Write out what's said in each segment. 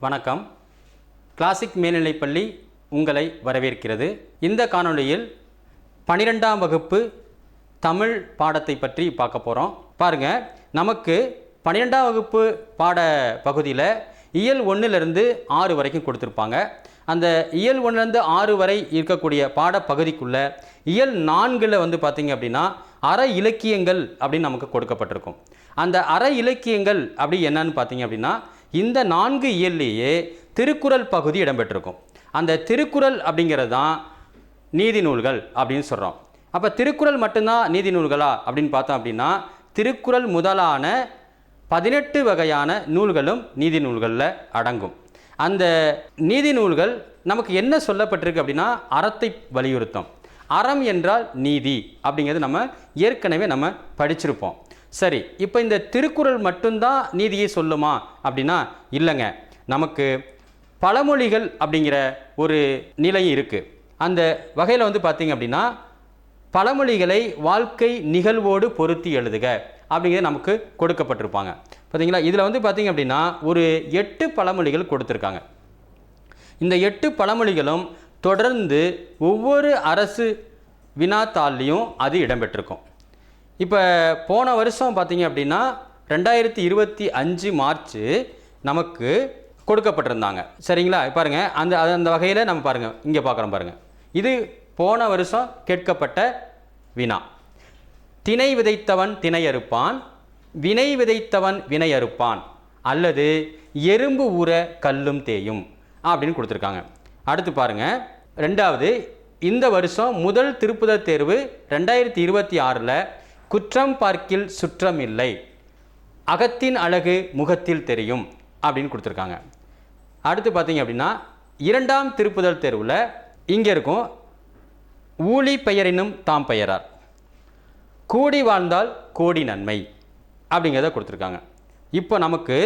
வணக்கம். கிளாசிக் மேல்நிலைப்பள்ளி உங்களை வரவேற்கிறது. இந்த காணொளியில் 12ஆம் வகுப்பு தமிழ் பாடத்தை பற்றி பார்க்க போகிறோம். பாருங்கள், நமக்கு 12ஆம் வகுப்பு பாட பகுதியில் இயல் 1லிருந்து 6 வரைக்கும் கொடுத்துருப்பாங்க. அந்த இயல் 1லேருந்து 6 வரை இருக்கக்கூடிய பாடப்பகுதிக்குள்ளே இயல் 4ல் வந்து பார்த்திங்க அப்படின்னா அற இலக்கியங்கள் அப்படின்னு நமக்கு கொடுக்கப்பட்டிருக்கும். அந்த அற இலக்கியங்கள் அப்படி என்னன்னு பார்த்தீங்க அப்படின்னா இந்த 4 இயல்லையே திருக்குறள் பகுதி இடம்பெற்றிருக்கும். அந்த திருக்குறள் அப்படிங்கிறது தான் நீதி நூல்கள் அப்படின்னு சொல்கிறோம். அப்போ திருக்குறள் மட்டும்தான் நீதி நூல்களா அப்படின்னு பார்த்தோம் அப்படின்னா திருக்குறள் முதலான 18 வகையான நூல்களும் நீதி நூல்களில் அடங்கும். அந்த நீதி நூல்கள் நமக்கு என்ன சொல்லப்பட்டிருக்கு அப்படின்னா அறத்தை வலியுறுத்தும். அறம் என்றால் நீதி அப்படிங்கிறது நம்ம ஏற்கனவே நம்ம படிச்சிருப்போம். சரி, இப்போ இந்த திருக்குறள் மட்டும்தான் நீதியை சொல்லுமா அப்படின்னா இல்லைங்க. நமக்கு பழமொழிகள் அப்படிங்கிற ஒரு நிலை இருக்குது. அந்த வகையில் வந்து பார்த்திங்க அப்படின்னா பழமொழிகளை வாழ்க்கை நிகழ்வோடு பொருத்தி எழுதுக அப்படிங்கிறது நமக்கு கொடுக்கப்பட்டிருப்பாங்க. பார்த்தீங்களா, இதில் வந்து பார்த்திங்க அப்படின்னா ஒரு 8 பழமொழிகள் கொடுத்துருக்காங்க. இந்த 8 பழமொழிகளும் தொடர்ந்து ஒவ்வொரு அரசு வினாத்தாள்லையும் அது இடம்பெற்றிருக்கும். இப்போ போன வருஷம் பார்த்திங்க அப்படின்னா 2025 மார்ச் நமக்கு கொடுக்கப்பட்டிருந்தாங்க. சரிங்களா, பாருங்கள், அந்த வகையில் நம்ம பாருங்கள், இங்கே பார்க்குறோம் பாருங்கள். இது போன வருஷம் கேட்கப்பட்ட வினா. திணை விதைத்தவன் திணை அறுப்பான், வினை விதைத்தவன் வினை அறுப்பான், அல்லது எறும்பு ஊற கல்லும் தேயும் அப்படின்னு கொடுத்துருக்காங்க. அடுத்து பாருங்கள், 2வது, இந்த வருஷம் முதல் திருப்புதல் தேர்வு 2026ல் குற்றம் பார்க்கில் சுற்றம் இல்லை, அகத்தின் அழகு முகத்தில் தெரியும் அப்படின்னு கொடுத்துருக்காங்க. அடுத்து பார்த்தீங்க அப்படின்னா 2ஆம் திருப்புதல் தேர்வில் இங்கே இருக்கும் ஊழி பெயரினும் தாம் பெயரார், கூடி வாழ்ந்தால் கோடி நன்மை அப்படிங்கிறத கொடுத்துருக்காங்க. இப்போ நமக்கு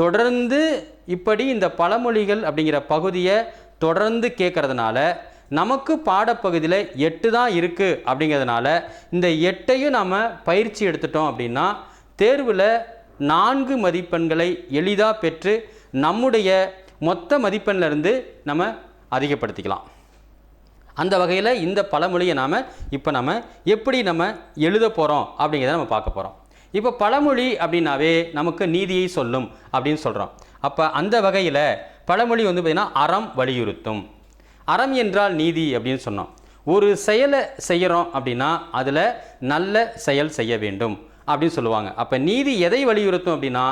தொடர்ந்து இப்படி இந்த பழமொழிகள் அப்படிங்கிற பகுதியை தொடர்ந்து கேட்கறதுனால நமக்கு பாடப்பகுதியில் 8 தான் இருக்குது. அப்படிங்கிறதுனால இந்த 8ஐயும் நம்ம பயிற்சி எடுத்துட்டோம் அப்படின்னா தேர்வில் 4 மதிப்பெண்களை எளிதாக பெற்று நம்முடைய மொத்த மதிப்பெண்ணிலிருந்து நம்ம அதிகப்படுத்திக்கலாம். அந்த வகையில் இந்த பழமொழியை நம்ம எப்படி நம்ம எழுத போகிறோம் அப்படிங்கிறத நம்ம பார்க்க போகிறோம். இப்போ பழமொழி அப்படின்னாவே நமக்கு நீதியை சொல்லும் அப்படின்னு சொல்கிறோம். அப்போ அந்த வகையில் பழமொழி வந்து பார்த்திங்கன்னா அறம் வலியுறுத்தும். அறம் என்றால் நீதி அப்படின்னு சொன்னோம். ஒரு செயலை செய்கிறோம் அப்படின்னா அதில் நல்ல செயல் செய்ய வேண்டும் அப்படின்னு சொல்லுவாங்க. அப்போ நீதி எதை வலியுறுத்தும் அப்படின்னா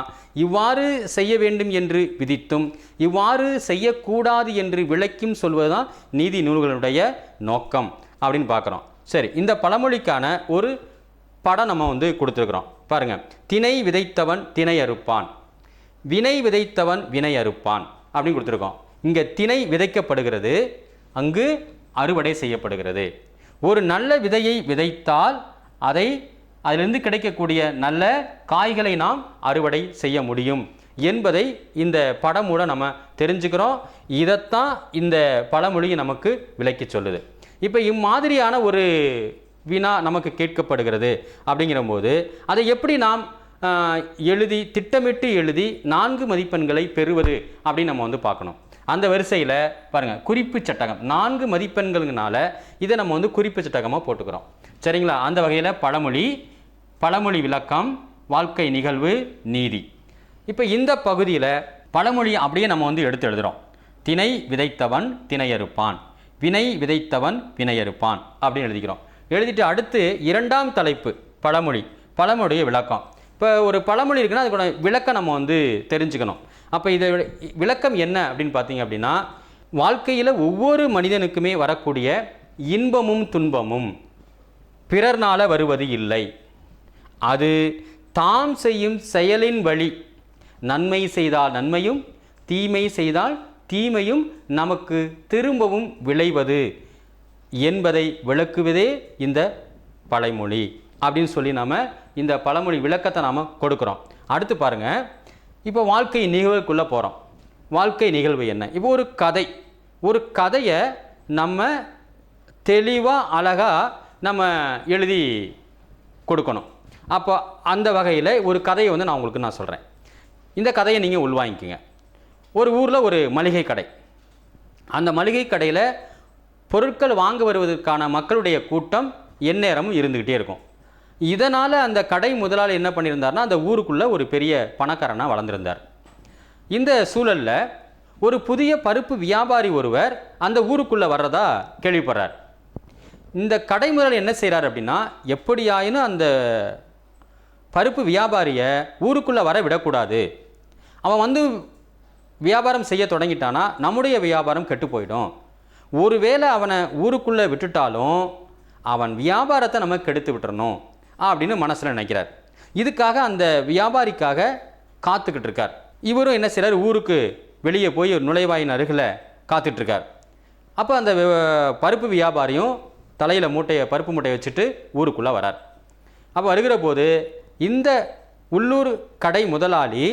இவ்வாறு செய்ய வேண்டும் என்று விதித்தும் இவ்வாறு செய்யக்கூடாது என்று விளக்கியும் சொல்வது தான் நீதி நூல்களுடைய நோக்கம் அப்படின்னு பார்க்குறோம். சரி, இந்த பழமொழிக்கான ஒரு படம் நம்ம வந்து கொடுத்துருக்குறோம். பாருங்கள், திணை விதைத்தவன் திணை அறுப்பான், வினை விதைத்தவன் வினை அறுப்பான் அப்படின்னு கொடுத்துருக்கோம். இங்கே திணை விதைக்கப்படுகிறது, அங்கு அறுவடை செய்யப்படுகிறது. ஒரு நல்ல விதையை விதைத்தால் அதிலிருந்து கிடைக்கக்கூடிய நல்ல காய்களை நாம் அறுவடை செய்ய முடியும் என்பதை இந்த படம் மூலம் நம்ம தெரிஞ்சுக்கிறோம். இதைத்தான் இந்த பழமொழி நமக்கு விளக்கி சொல்லுது. இப்போ இம்மாதிரியான ஒரு வினா நமக்கு கேட்கப்படுகிறது அப்படிங்கிற போது அதை எப்படி நாம் எழுதி திட்டமிட்டு எழுதி 4 மதிப்பெண்களை பெறுவது அப்படின்னு நம்ம வந்து பார்க்கணும். அந்த வரிசையில் பாருங்கள், குறிப்பு சட்டகம் 4 மதிப்பெண்கள்னால இதை நம்ம வந்து குறிப்பு சட்டகமாக போட்டுக்கிறோம். சரிங்களா, அந்த வகையில் பழமொழி விளக்கம், வாழ்க்கை நிகழ்வு, நீதி. இப்போ இந்த பகுதியில் பழமொழி அப்படியே நம்ம வந்து எடுத்து எழுதுகிறோம். திணை விதைத்தவன் திணை அறுப்பான், வினை விதைத்தவன் வினை அறுப்பான் அப்படின்னு எழுதிக்கிறோம். எழுதிட்டு அடுத்து 2ஆம் தலைப்பு பழமொழிய விளக்கம். இப்போ ஒரு பழமொழி இருக்குன்னா அதுக்கூட விளக்கம் நம்ம வந்து தெரிஞ்சுக்கணும். அப்போ இதை விளக்கம் என்ன அப்படின்னு பார்த்தீங்க அப்படின்னா வாழ்க்கையில் ஒவ்வொரு மனிதனுக்குமே வரக்கூடிய இன்பமும் துன்பமும் பிறர்னால வருவது இல்லை. அது தாம் செய்யும் செயலின் வழி. நன்மை செய்தால் நன்மையும் தீமை செய்தால் தீமையும் நமக்கு திரும்பவும் விளைவது என்பதை விளக்குவதே இந்த பழமொழி அப்படின்னு சொல்லி நாம் இந்த பழமொழி விளக்கத்தை நாம் கொடுக்குறோம். அடுத்து பாருங்கள், இப்போ வாழ்க்கை நிகழ்வுக்குள்ளே போகிறோம். வாழ்க்கை நிகழ்வு என்ன? இப்போ ஒரு கதையை நம்ம தெளிவாக அழகாக நம்ம எழுதி கொடுக்கணும். அப்போ அந்த வகையில் ஒரு கதையை வந்து நான் சொல்கிறேன். இந்த கதையை நீங்கள் உள்வாங்கிக்கங்க. ஒரு ஊரில் ஒரு மளிகை கடை. அந்த மளிகை கடையில் பொருட்கள் வாங்க வருவதற்கான மக்களுடைய கூட்டம் எந்நேரமும் இருந்துக்கிட்டே இருக்கும். இதனால் அந்த கடை முதலாளி என்ன பண்ணியிருந்தார்னா, அந்த ஊருக்குள்ளே ஒரு பெரிய பணக்காரனாக வளர்ந்துருந்தார். இந்த சூழலில் ஒரு புதிய பருப்பு வியாபாரி ஒருவர் அந்த ஊருக்குள்ளே வர்றதா கேள்விப்படுறார். இந்த கடை முதலாளி என்ன செய்கிறார் அப்படின்னா, எப்படியாயினும் அந்த பருப்பு வியாபாரியை ஊருக்குள்ளே வர விடக்கூடாது. அவன் வந்து வியாபாரம் செய்ய தொடங்கிட்டானா நம்முடைய வியாபாரம் கெட்டு போயிடும். ஒருவேளை அவனை ஊருக்குள்ளே விட்டுட்டாலும் அவன் வியாபாரத்தை நம்ம கெடுத்து விட்டுறணும் அப்படின்னு மனசில் நினைக்கிறார். இதுக்காக அந்த வியாபாரிக்காக காத்துக்கிட்டு இருக்கார். இவரும் என்ன செய்கிறார், ஊருக்கு வெளியே போய் ஒரு நுழைவாயின் அருகில் காத்துட்ருக்கார். அப்போ அந்த பருப்பு வியாபாரியும் தலையில் பருப்பு மூட்டையை வச்சுட்டு ஊருக்குள்ளே வரார். அப்போ வருகிற போது இந்த உள்ளூர் கடை முதலாளி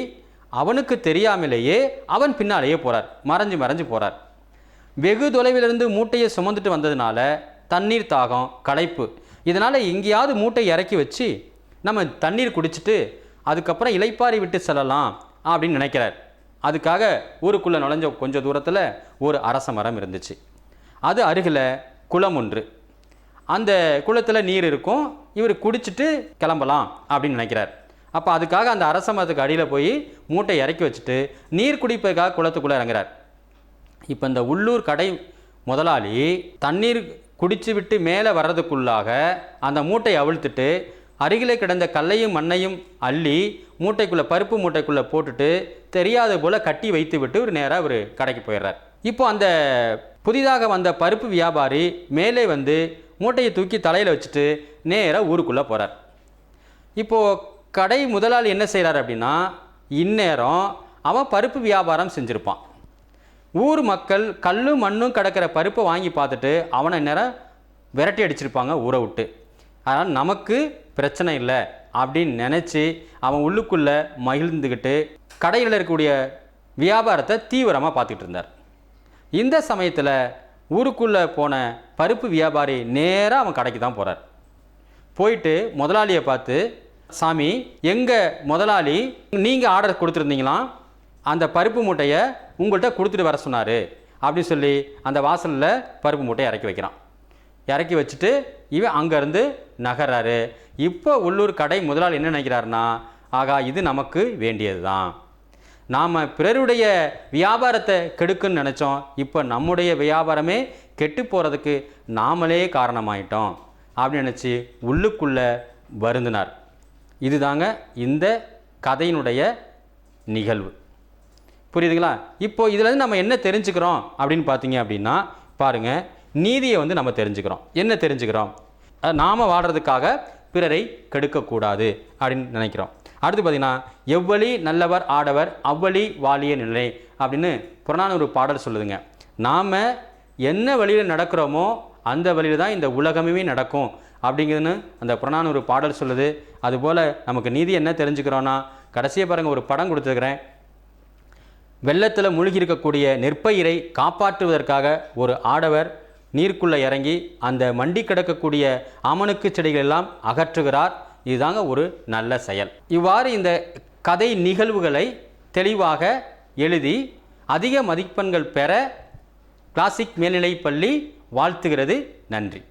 அவனுக்கு தெரியாமலேயே அவன் பின்னாலேயே போகிறார், மறைஞ்சு போகிறார். வெகு தொலைவிலிருந்து மூட்டையை சுமந்துட்டு வந்ததுனால தண்ணீர் தாகம், களைப்பு, இதனால் எங்கேயாவது மூட்டையை இறக்கி வச்சு நம்ம தண்ணீர் குடிச்சிட்டு அதுக்கப்புறம் இளைப்பாரி விட்டு செல்லலாம் அப்படின்னு நினைக்கிறார். அதுக்காக ஊருக்குள்ளே நுழைஞ்ச கொஞ்சம் தூரத்தில் ஒரு அரச மரம் இருந்துச்சு. அது அருகில் குளம் ஒன்று. அந்த குளத்தில் நீர் இருக்கும். இவர் குடிச்சிட்டு கிளம்பலாம் அப்படின்னு நினைக்கிறார். அப்போ அதுக்காக அந்த அரச மரத்துக்கு அடியில் போய் மூட்டை இறக்கி வச்சுட்டு நீர் குடிப்பதற்காக குளத்துக்குள்ளே இறங்குறார். இப்போ இந்த உள்ளூர் கடை முதலாளி தண்ணீர் குடிச்சு விட்டு மேலே வர்றதுக்குள்ளாக அந்த மூட்டையை அவிழ்த்துட்டு அருகிலே கிடந்த கல்லையும் மண்ணையும் அள்ளி மூட்டைக்குள்ளே பருப்பு மூட்டைக்குள்ளே போட்டுட்டு தெரியாத போல் கட்டி வைத்து விட்டு ஒரு நேராக ஒரு கடைக்கு போயிடுறார். இப்போ அந்த புதிதாக வந்த பருப்பு வியாபாரி மேலே வந்து மூட்டையை தூக்கி தலையில் வச்சுட்டு நேராக ஊருக்குள்ளே போகிறார். இப்போது கடை முதலாளி என்ன செய்கிறார் அப்படின்னா, இந்நேரம் அவன் பருப்பு வியாபாரம் செஞ்சுருப்பான். ஊர் மக்கள் கல்லும் மண்ணும் கிடக்கிற பருப்பை வாங்கி பார்த்துட்டு அவனை நேரம் விரட்டி அடிச்சிருப்பாங்க ஊரை விட்டு. அதனால் நமக்கு பிரச்சனை இல்லை அப்படின்னு நினச்சி அவன் உள்ளுக்குள்ளே மகிழ்ந்துக்கிட்டு கடையில் இருக்கக்கூடிய வியாபாரத்தை தீவிரமாக பார்த்துக்கிட்டு இருந்தார். இந்த சமயத்தில் ஊருக்குள்ளே போன பருப்பு வியாபாரி நேராக அவன் கடைக்கு தான் போகிறார். போயிட்டு முதலாளியை பார்த்து, சாமி, எங்கள் முதலாளி நீங்கள் ஆர்டர் கொடுத்துருந்தீங்களாம், அந்த பருப்பு மூட்டையை உங்கள்கிட்ட கொடுத்துட்டு வர சொன்னார் அப்படின்னு சொல்லி அந்த வாசலில் பருப்பு மூட்டையை இறக்கி வைக்கிறான். இறக்கி வச்சுட்டு இவன் அங்கேருந்து நகர்றாரு. இப்போ உள்ளூர் கடை முதலாளி என்ன நினைக்கிறாருன்னா, ஆகா, இது நமக்கு வேண்டியது தான். நாம் பிறருடைய வியாபாரத்தை கெடுக்குன்னு நினச்சோம், இப்போ நம்முடைய வியாபாரமே கெட்டு போகிறதுக்கு நாமளே காரணமாயிட்டோம் அப்படின்னு நினச்சி உள்ளுக்குள்ளே வருந்தினார். இதுதாங்க இந்த கதையினுடைய நிகழ்வு. புரியுதுங்களா? இப்போ இதில் நம்ம என்ன தெரிஞ்சுக்கிறோம் அப்படின்னு பார்த்தீங்க அப்படின்னா, பாருங்கள், நீதியை வந்து நம்ம தெரிஞ்சுக்கிறோம். என்ன தெரிஞ்சுக்கிறோம்? நாம் வாழ்கிறதுக்காக பிறரை கெடுக்கக்கூடாது அப்படின்னு நினைக்கிறோம். அடுத்து பார்த்தீங்கன்னா, எவ்வளி நல்லவர் ஆடவர் அவ்வளி வாலிய நிலை அப்படின்னு புறநானூறு பாடல் சொல்லுதுங்க. நாம் என்ன வழியில் நடக்கிறோமோ அந்த வழியில் தான் இந்த உலகமே நடக்கும் அப்படிங்கிறதுன்னு அந்த புறநானூறு பாடல் சொல்லுது. அதுபோல் நமக்கு நீதி என்ன தெரிஞ்சுக்கிறோன்னா, கடைசியை பாருங்கள், ஒரு படம் கொடுத்துருக்குறேன். வெள்ளத்தில் மூழ்கி இருக்கக்கூடிய நெற்பயிரை காப்பாற்றுவதற்காக ஒரு ஆடவர் நீருக்குள்ளே இறங்கி அந்த மண்டி கிடக்கக்கூடிய அமனுக்கு செடிகள் எல்லாம் அகற்றுகிறார். இதுதாங்க ஒரு நல்ல செயல். இவ்வாறு இந்த கதை நிகழ்வுகளை தெளிவாக எழுதி அதிக மதிப்பெண்கள் பெற கிளாசிக் மேல்நிலைப் பள்ளி வாழ்த்துகிறது. நன்றி.